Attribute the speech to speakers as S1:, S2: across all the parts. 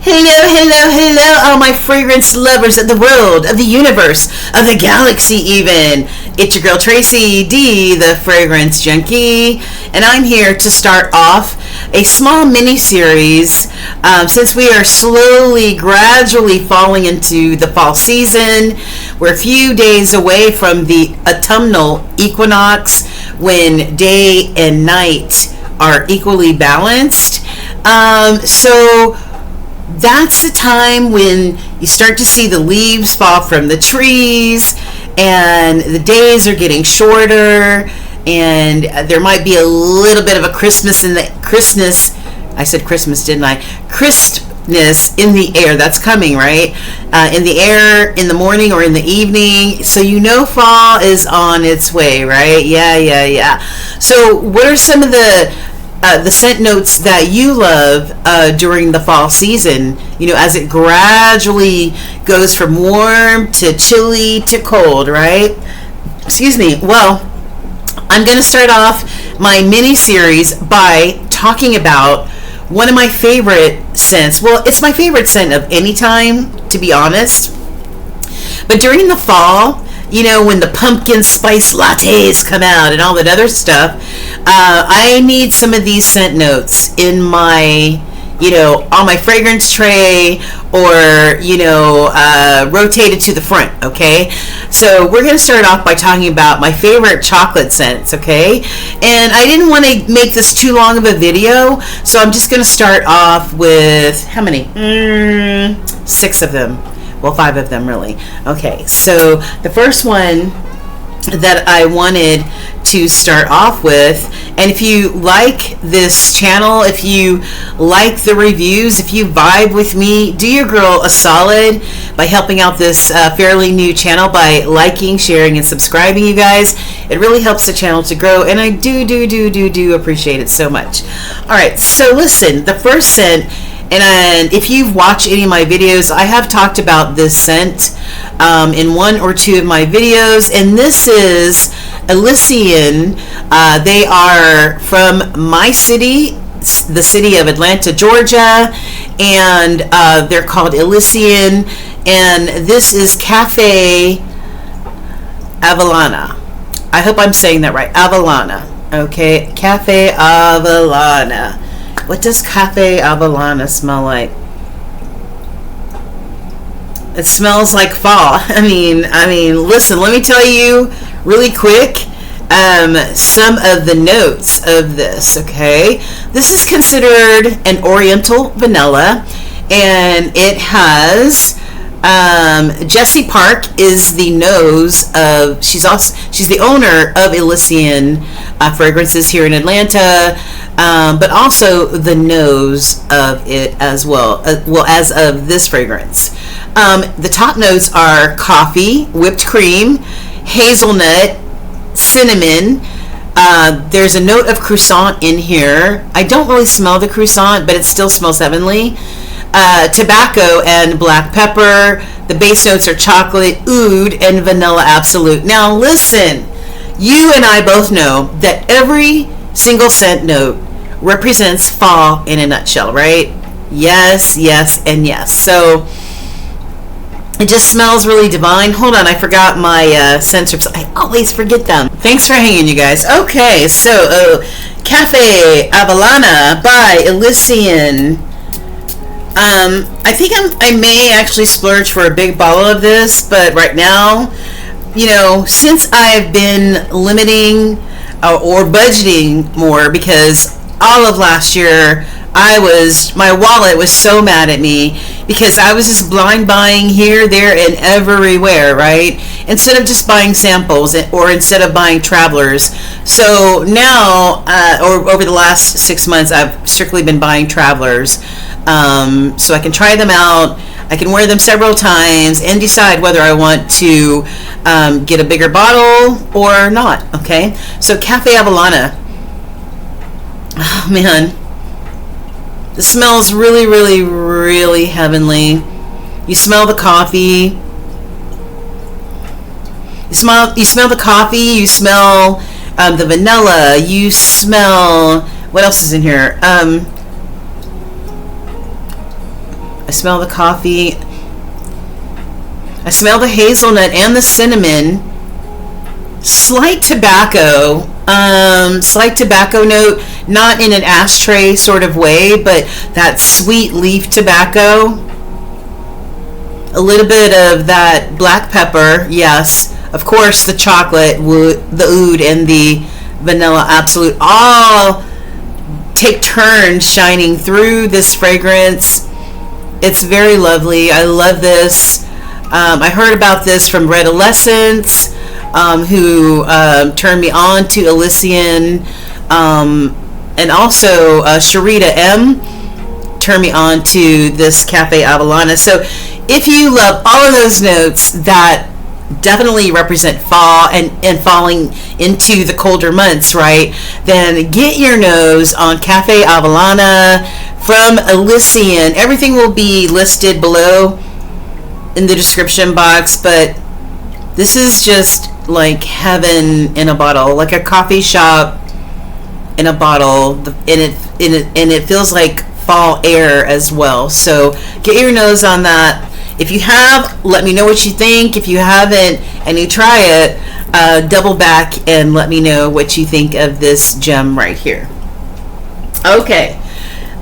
S1: Hello, hello, hello, all my fragrance lovers of the world, of the universe, of the galaxy even. It's your girl Tracy D, the fragrance junkie, and I'm here to start off a small mini-series since we are slowly, gradually falling into the fall season. We're a few days away from the autumnal equinox when day and night are equally balanced. So that's the time when you start to see the leaves fall from the trees and the days are getting shorter, and there might be a little bit of a crispness in the crispness in the air that's coming, right? In the air in the morning or in the evening, so you know fall is on its way, right? Yeah. So what are some of the scent notes that you love during the fall season, as it gradually goes from warm to chilly to cold, right? Excuse me. Well, I'm going to start off my mini-series by talking about one of my favorite scents. Well, it's my favorite scent of any time, to be honest. But during the fall, when the pumpkin spice lattes come out and all that other stuff, I need some of these scent notes in my, on my fragrance tray or, rotated to the front, okay? So we're going to start off by talking about my favorite chocolate scents, okay? And I didn't want to make this too long of a video, so I'm just going to start off with, how many? 6 of them. Well, 5 of them, really. Okay, so the first one that I wanted to start off with, and if you like this channel, if you like the reviews, if you vibe with me, do your girl a solid by helping out this fairly new channel by liking, sharing, and subscribing, you guys. It really helps the channel to grow, and I do appreciate it so much. All right, so listen, the first scent, and if you've watched any of my videos, I have talked about this scent in 1 or 2 of my videos, and this is Elysian. They are from my city, the city of Atlanta, Georgia, and they're called Elysian, and this is Cafe Avellana. I hope I'm saying that right, Avellana. Okay, Cafe Avellana. What does Cafe Avellana smell like? It smells like fall. I mean, listen, let me tell you really quick some of the notes of this, okay? This is considered an oriental vanilla, and it has Jessie Park is the nose of, she's the owner of Elysian fragrances here in Atlanta, but also the nose of it as well, as of this fragrance. The top notes are coffee, whipped cream, hazelnut, cinnamon. There's a note of croissant in here. I don't really smell the croissant, but it still smells heavenly. Tobacco and black pepper. The base notes are chocolate, oud, and vanilla absolute. Now listen, you and I both know that every single scent note represents fall in a nutshell, right? Yes, and yes. So it just smells really divine. Hold on, I forgot my scent strips. I always forget them. Thanks for hanging, you guys. Okay, so Cafe Avellana by Elysian. I think I may actually splurge for a big bottle of this, but right now, since I've been limiting or budgeting more, because all of last year my wallet was so mad at me because I was just blind buying here, there, and everywhere, right? Instead of just buying samples or instead of buying travelers. So now, or over the last 6 months, I've strictly been buying travelers. So I can try them out, I can wear them several times and decide whether I want to get a bigger bottle or not, okay? So Cafe Avellana, oh man, this smells really heavenly. You smell the coffee, you smell the coffee, you smell the vanilla, you smell, what else is in here? I smell the coffee. I smell the hazelnut and the cinnamon. Slight tobacco note, not in an ashtray sort of way, but that sweet leaf tobacco. A little bit of that black pepper, yes. Of course, the chocolate, the oud, and the vanilla absolute all take turns shining through this fragrance. It's very lovely. I love this. I heard about this from Red Essence, who turned me on to Elysian, and also Sharita M turned me on to this Cafe Avellana. So if you love all of those notes that definitely represent fall and falling into the colder months, right, then get your nose on Cafe Avellana from Elysian. Everything will be listed below in the description box, but this is just like heaven in a bottle, like a coffee shop in a bottle, and it feels like fall air as well. So get your nose on that. If you have, let me know what you think. If you haven't and you try it, double back and let me know what you think of this gem right here. Okay,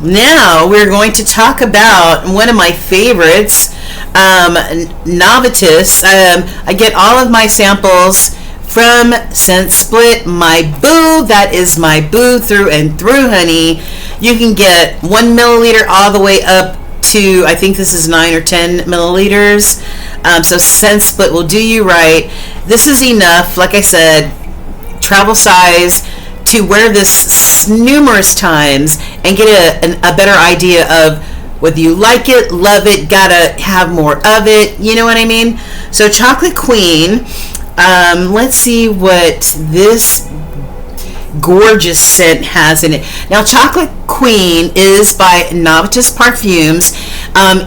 S1: now we're going to talk about one of my favorites, Navitus. I get all of my samples from Scent Split, my boo. That is my boo through and through, honey. You can get 1 milliliter all the way up to, I think this is 9 or 10 milliliters. So Scent Split will do you right. This is enough, like I said, travel size, to wear this numerous times and get a better idea of whether you like it, love it, gotta have more of it, you know what I mean? So Chocolate Queen, let's see what this gorgeous scent has in it. Now, Chocolate Queen is by Navitus Parfums,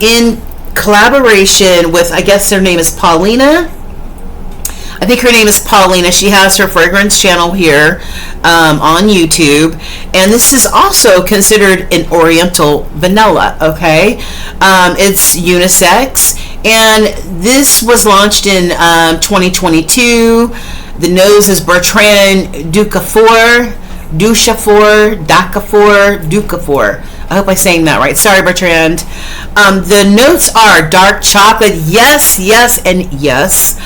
S1: in collaboration with, I guess their name is Paulina. I think her name is Paulina. She has her fragrance channel here on YouTube, and this is also considered an Oriental vanilla. Okay, it's unisex, and this was launched in 2022. The nose is Bertrand Ducafour. I hope I'm saying that right. Sorry, Bertrand. The notes are dark chocolate, yes, and yes.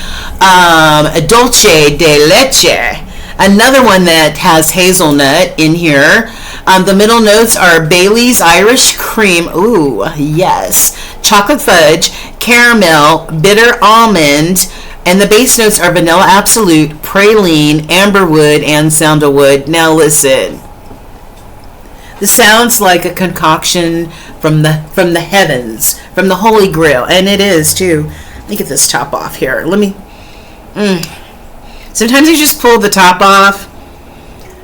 S1: Dulce de leche, another one that has hazelnut in here. The middle notes are Bailey's Irish Cream, ooh, yes. Chocolate fudge, caramel, bitter almond, and the base notes are vanilla absolute, praline, amberwood, and sandalwood. Now listen. This sounds like a concoction from the heavens, from the Holy Grail, and it is too. Let me get this top off here. Let me. Sometimes you just pull the top off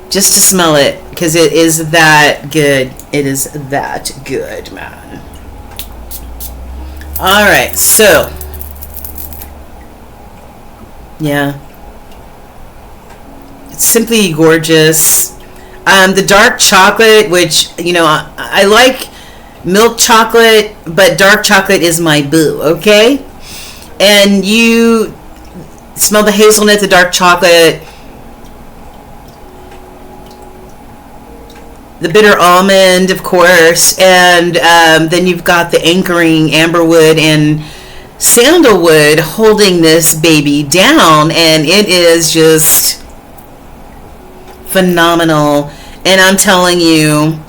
S1: just to smell it, because it is that good. It is that good, man. All right, so yeah, it's simply gorgeous. The dark chocolate, which, you know, I like milk chocolate, but dark chocolate is my boo, okay? And you smell the hazelnut, the dark chocolate, the bitter almond, of course, and then you've got the anchoring amberwood and sandalwood holding this baby down, and it is just phenomenal. And I'm telling you,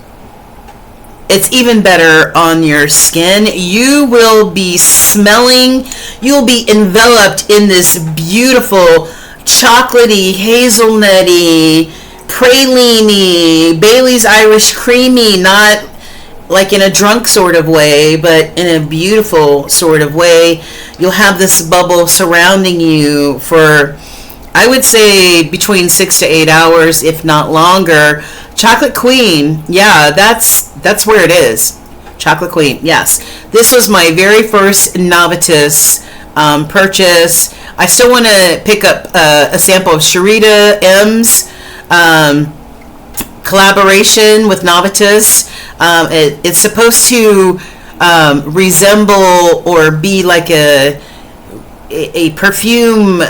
S1: it's even better on your skin. You will be smelling, you'll be enveloped in this beautiful chocolatey, hazelnutty, praline-y, Bailey's Irish Creamy, not like in a drunk sort of way, but in a beautiful sort of way. You'll have this bubble surrounding you for, I would say, between 6 to 8 hours, if not longer. Chocolate Queen, yeah, that's where it is. Chocolate Queen, yes. This was my very first Navitus purchase. I still want to pick up a sample of Sharita M's collaboration with Navitus. It's supposed to resemble or be like a perfume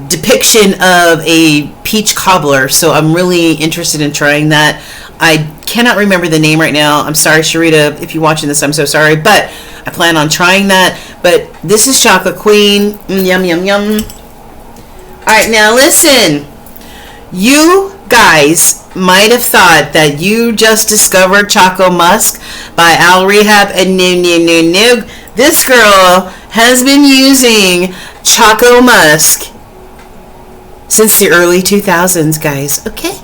S1: depiction of a peach cobbler. So I'm really interested in trying that. I cannot remember the name right now. I'm sorry, Sharita, if you're watching this, I'm so sorry, but I plan on trying that. But this is Chocolate Queen. Yum, yum, yum. All right, now listen. You guys might have thought that you just discovered Choco Musk by Rehab, and no. This girl has been using Choco Musk since the early 2000s, guys. Okay?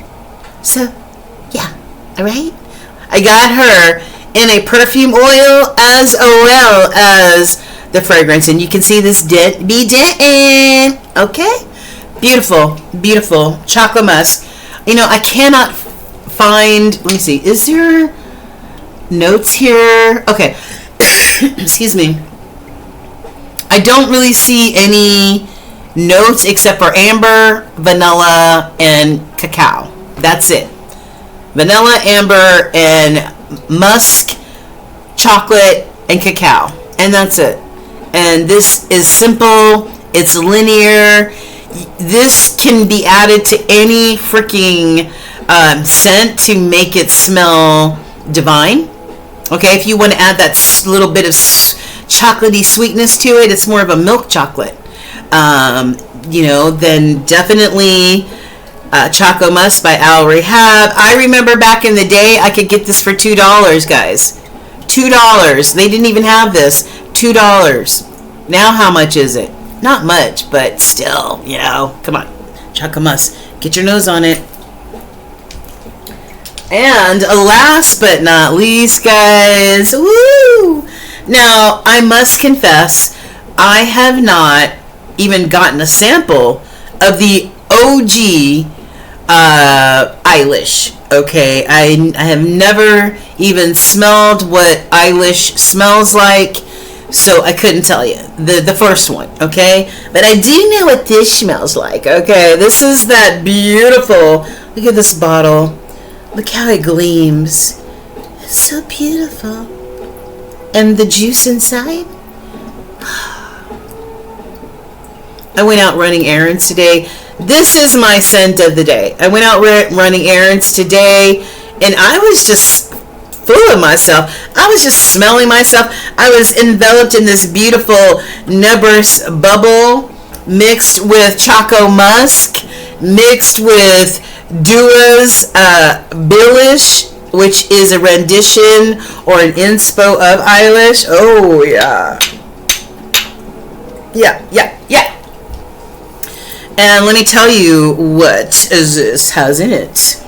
S1: So, yeah. All right? I got her in a perfume oil as well as the fragrance. And you can see this be dentin'. Okay? Beautiful. Beautiful. Choco Musk. You know, I cannot find... Let me see. Is there notes here? Okay. Excuse me. I don't really see any notes except for amber, vanilla, and cacao. That's it. Vanilla, amber, and musk, chocolate, and cacao. And that's it. And this is simple. It's linear. This can be added to any freaking scent to make it smell divine. Okay, if you want to add that little bit of chocolatey sweetness to it, it's more of a milk chocolate. You know, then definitely Choco Musk by Rehab. I remember back in the day, I could get this for $2, guys. $2. They didn't even have this. $2. Now how much is it? Not much, but still, you know. Come on. Choco Musk. Get your nose on it. And last but not least, guys. Woo! Now, I must confess, I have not even gotten a sample of the OG Eilish. Okay, I have never even smelled what Eilish smells like, so I couldn't tell you the first one. Okay, but I do know what this smells like. Okay, this is that beautiful. Look at this bottle. Look how it gleams. It's so beautiful. And the juice inside. I went out running errands today. This is my scent of the day. I went out running errands today, and I was just full of myself. I was just smelling myself. I was enveloped in this beautiful Nebras bubble mixed with Choco Musk, mixed with Dua's Billish, which is a rendition or an inspo of Eilish. Oh, yeah. Yeah. And let me tell you what this has in it.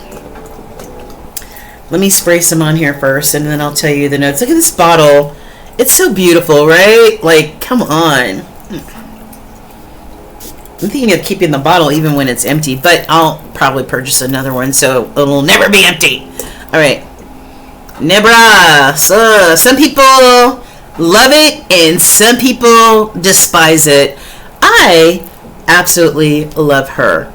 S1: Let me spray some on here first, and then I'll tell you the notes. Look at this bottle. It's so beautiful, right? Like, come on. I'm thinking of keeping the bottle even when it's empty, but I'll probably purchase another one so it'll never be empty. All right. Nebras. Some people love it, and some people despise it. I absolutely love her.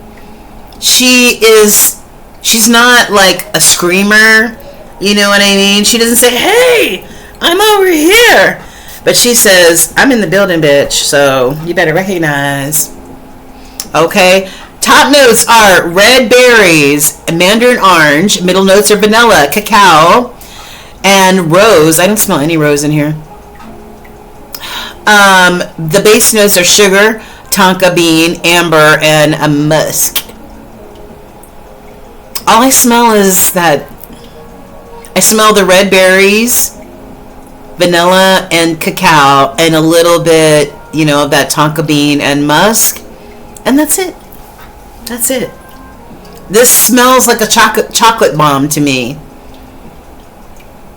S1: She's not like a screamer, you know what I mean? She doesn't say, "Hey, I'm over here," but she says, "I'm in the building, bitch, so you better recognize." Okay, top notes are red berries, mandarin orange. Middle notes are vanilla, cacao, and rose. I don't smell any rose in here. The base notes are sugar, tonka bean, amber, and a musk. All I smell is that I smell the red berries, vanilla, and cacao, and a little bit, you know, of that tonka bean and musk, and that's it. That's it. This smells like a chocolate bomb to me,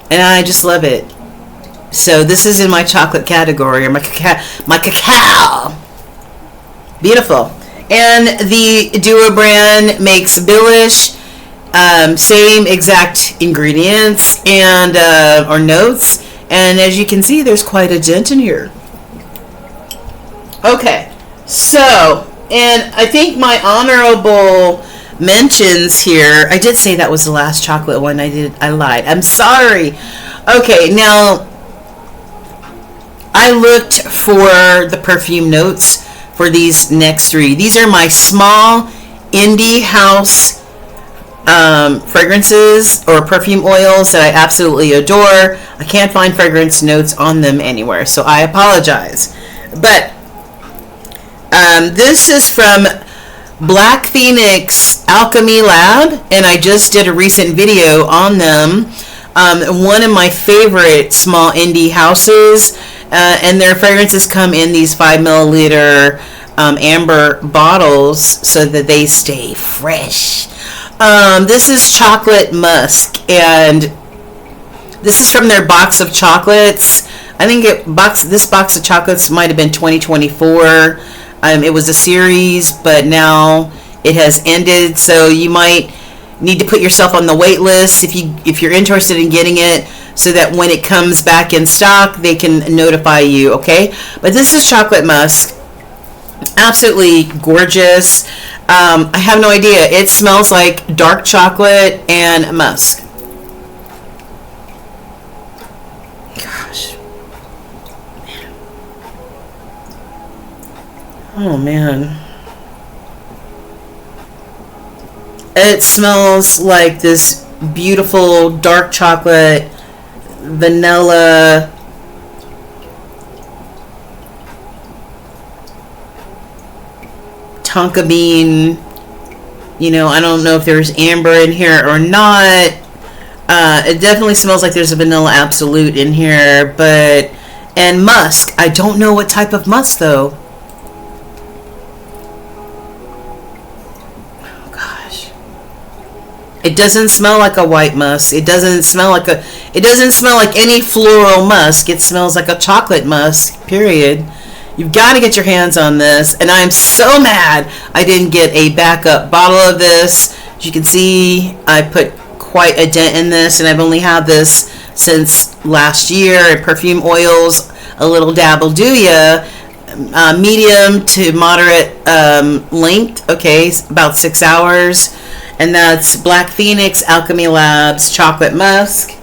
S1: and I just love it. So this is in my chocolate category, or my cacao. Beautiful. And the Dua brand makes Billish, same exact ingredients and or notes, and as you can see, there's quite a dent in here. Okay, so, and I think my honorable mentions here, I did say that was the last chocolate one. I lied. I'm sorry. Okay, now I looked for the perfume notes for these next three. These are my small indie house fragrances or perfume oils that I absolutely adore. I can't find fragrance notes on them anywhere, so I apologize. But this is from Black Phoenix Alchemy Lab, and I just did a recent video on them. One of my favorite small indie houses, and their fragrances come in these 5 milliliter amber bottles so that they stay fresh. This is Chocolate Musk, and this is from their box of chocolates. I think this box of chocolates might have been 2024. It was a series, but now it has ended, so you might need to put yourself on the wait list if you're interested in getting it, so that when it comes back in stock, they can notify you, okay? But this is Chocolate Musk. Absolutely gorgeous. I have no idea. It smells like dark chocolate and musk. Gosh. Man. Oh, man. It smells like this beautiful dark chocolate, vanilla, tonka bean. You know, I don't know if there's amber in here or not. It definitely smells like there's a vanilla absolute in here, and musk. I don't know what type of musk though. Oh gosh. It doesn't smell like a white musk. It doesn't smell like any floral musk. It smells like a chocolate musk, period. You've got to get your hands on this, and I'm so mad I didn't get a backup bottle of this. As you can see, I put quite a dent in this, and I've only had this since last year. And perfume oils, a little dab will do ya. Medium to moderate length, okay, about 6 hours. And that's Black Phoenix Alchemy Labs Chocolate Musk.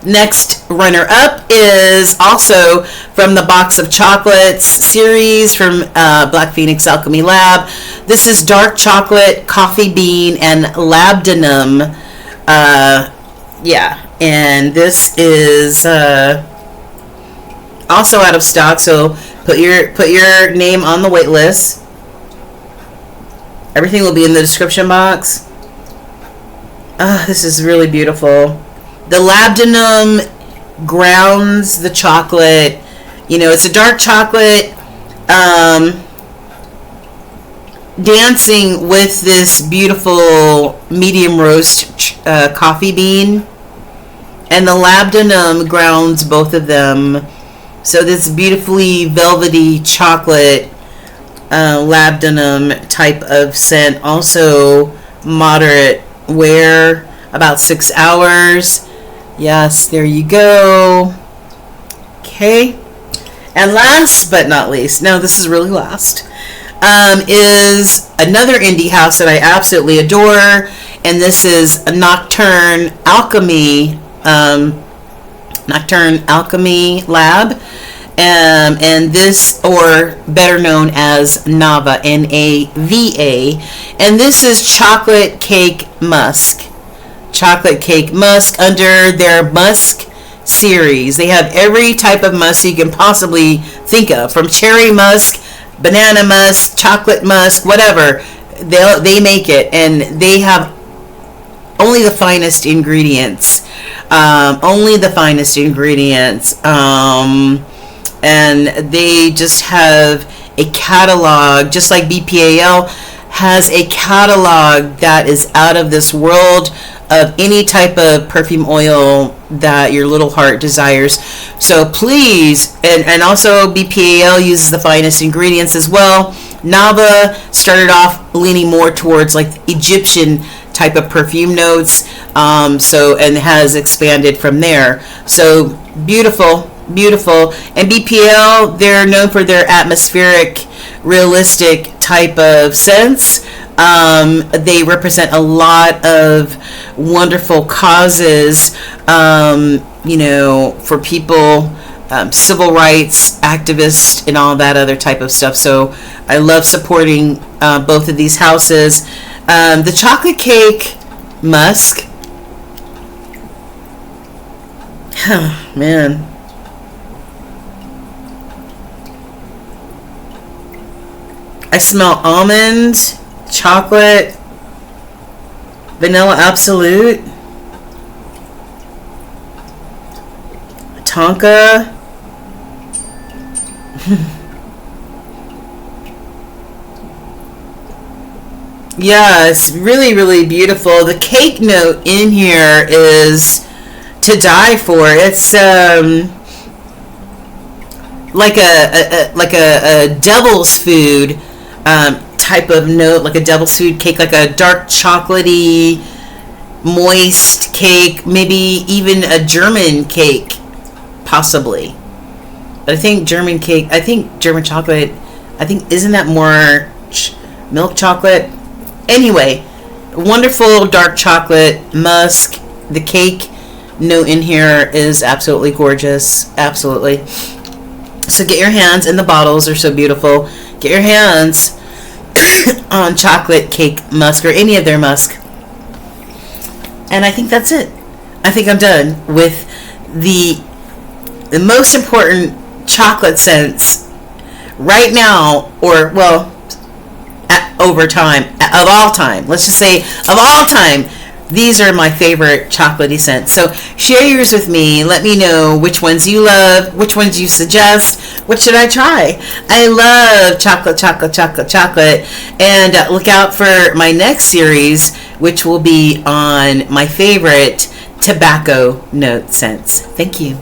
S1: Next runner-up is also from the Box of Chocolates series from Black Phoenix Alchemy Lab. This is Dark Chocolate, Coffee Bean, and Labdanum. Yeah, and this is also out of stock, so put your name on the wait list. Everything will be in the description box. This is really beautiful. The labdanum grounds the chocolate. You know, it's a dark chocolate dancing with this beautiful medium roast coffee bean. And the labdanum grounds both of them. So this beautifully velvety chocolate labdanum type of scent. Also moderate wear, about 6 hours. Yes, there you go. Okay. And last but not least, no, this is really last, is another indie house that I absolutely adore. And this is a Nocturne Alchemy Lab. And this, or better known as NAVA, N-A-V-A. And this is Chocolate Cake Musk. Chocolate Cake Musk under their Musk series. They have every type of musk you can possibly think of, from cherry musk, banana musk, chocolate musk, whatever. They make it, and they have only the finest ingredients. Only the finest ingredients. And they just have a catalog, just like BPAL has a catalog that is out of this world of any type of perfume oil that your little heart desires. So please, and also BPAL uses the finest ingredients as well. NAVA started off leaning more towards like Egyptian type of perfume notes, and has expanded from there. So beautiful. And BPL, they're known for their atmospheric, realistic type of scents. They represent a lot of wonderful causes, for people, civil rights activists and all that other type of stuff. So I love supporting both of these houses. The chocolate cake musk, man, I smell almond, chocolate, vanilla absolute, tonka. Yeah, it's really, really beautiful. The cake note in here is to die for. It's like a devil's food type of note, like a devil's food cake, like a dark chocolatey, moist cake, maybe even a German cake, possibly. But I think German chocolate, isn't that more milk chocolate? Anyway, wonderful dark chocolate musk. The cake note in here is absolutely gorgeous. Absolutely. So get your hands, and the bottles are so beautiful. Get your hands on chocolate cake musk or any of their musk. And I think that's it. I think I'm done with the most important chocolate scents right now, or well, over time, of all time. Let's just say of all time, these are my favorite chocolatey scents. So share yours with me. Let me know which ones you love, which ones you suggest. What should I try? I love chocolate, chocolate, chocolate, chocolate. And look out for my next series, which will be on my favorite tobacco note scents. Thank you.